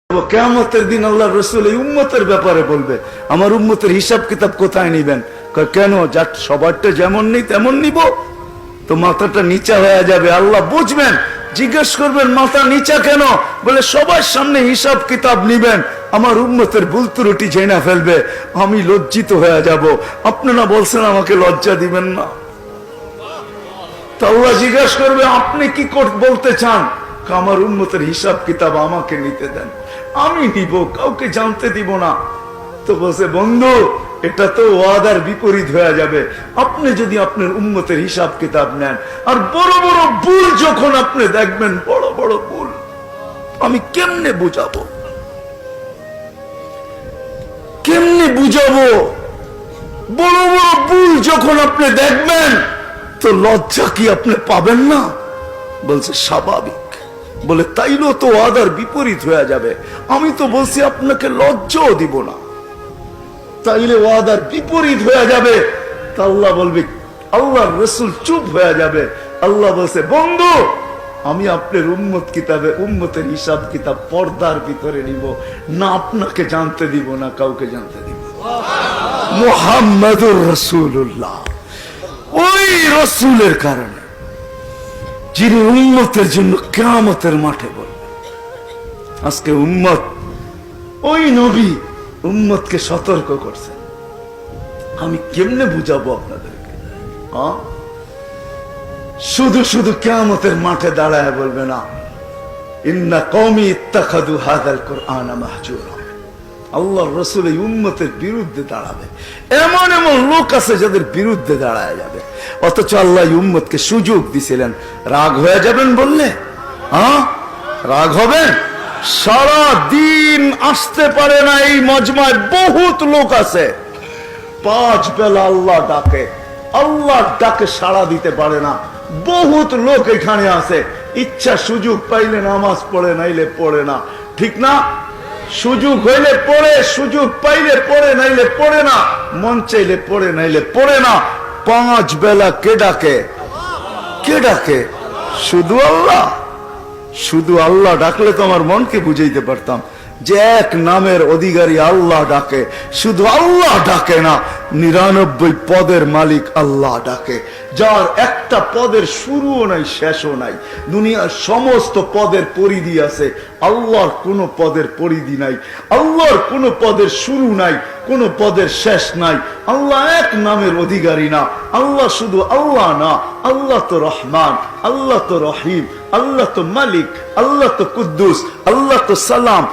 কিয়ামতের দিন আল্লাহ রাসূল এই উম্মতের ব্যাপারে বলবে, আমার উম্মতের হিসাব কিতাব কোথায় নিবেন? কেন, যার সবারটা যেমন নেই তেমন নিব? তো মাথাটা নিচা হয়ে যাবে। আল্লাহ বুঝবেন, জিজ্ঞেস করবেন মাথা নিচা কেন? বলে সবার সামনে হিসাব কিতাব নিবেন, আমার উম্মতের ভুল ত্রুটি জেনে ফেলবে, আমি লজ্জিত হয়ে যাব। আপনারা বলছেন আমাকে লজ্জা দিবেন না। তো আল্লাহ জিজ্ঞেস করবে আপনি কি বলতে চান? আমার উম্মতের হিসাব কিতাব আমাকে নিতে দেন, আমি নিব, কাউকে জানতে দিব না। তো বলছে বন্ধু, এটা তো ওয়াদার বিপরীত হয়ে যাবে। আপনি যদি আপনার উম্মতের হিসাব কিতাব নেন আর বড় বড় ভুল যখন আপনি দেখবেন, বড় বড় ভুল, আমি কেমনে বুঝাবো? কেমনে বুঝাবো? বড় বড় ভুল যখন আপনি দেখবেন, তো লজ্জা কি আপনি পাবেন না? বলছে স্বাভাবিক। বলে তাইলেও তো ওয়াদার বিপরীত হয়ে যাবে, আমি তো বলছি আপনাকে লজ্জাও দিব না, তাইলে ওয়াদার বিপরীত হয়ে যাবে। তা আল্লাহ বলবে, আল্লাহর রাসূল চুপ হয়ে যাবে। আল্লাহ বলছে বন্ধু, আমি আপনার উম্মতের হিসাব কিতাব পর্দার ভিতরে নিব না, আপনাকে জানতে দিব না, কাউকে জানতে দিব। মুহাম্মাদুর রাসূলুল্লাহ, ওই রাসূলের কারণে যিনি উম্মতের জন্য কিয়ামতের মাঠে বলবে। আজকে উম্মত, ওই নবী উম্মতকে সতর্ক করছেন, আমি কেমনে বুঝাবো আপনাদেরকে? শুধু শুধু কিয়ামতের মাঠে দাঁড়ায় বলবে না, ইন্না কওমি ইত্তাখাযু হাযাল কুরআনা মাহজুরা। আল্লাহর রাসূল এই উম্মতের বিরুদ্ধে দাঁড়াবে। এমন এমন লোক আছে যাদের বিরুদ্ধে দাঁড়ায় যাবে, অথচ আল্লাহ উম্মতকে সুযোগ দিছিলেন। রাগ হয়ে যাবেন বললে? রাগ হবেন? সারা দিন আসতে পারে না এই মজমায় বহুত লোক আছে, 5 বেলা আল্লাহ ডাকে, আল্লাহর ডাকে সাড়া দিতে পারে না। বহুত লোক এখানে আছে, ইচ্ছা সুযোগ পাইলে নামাজ পড়ে, নাইলে পড়ে না, ঠিক না? সুযোগ হইলে পড়ে, সুযোগ পাইলে পড়ে, নাইলে পড়ে না, মন চাইলে পড়ে, নাইলে পড়ে না। 5 বেলা কে ডাকে? কে ডাকে? শুধু আল্লাহ। শুধু আল্লাহ ডাকলে তো আমার মনকে বুঝাইতে পারতাম যে এক নামের অধিকারী আল্লাহ ডাকে। শুধু আল্লাহ ডাকে না, 99 পদের মালিক আল্লাহ ডাকে, যার একটা পদের শুরুও নাই শেষও নাই। দুনিয়ার সমস্ত পদের পরিধি আছে, আল্লাহর কোন পদের পরিধি নাই, আল্লাহর কোন পদের শুরু নাই, কোন পদের শেষ নাই। আল্লাহ এক নামের অধিকারী না। আল্লাহ শুধু আল্লাহ না, আল্লাহ তো রহমান, আল্লাহ তো রহিম, আল্লাহ তো মালিক, আল্লাহ তো কুদ্দুস, আল্লাহ তো সালাম।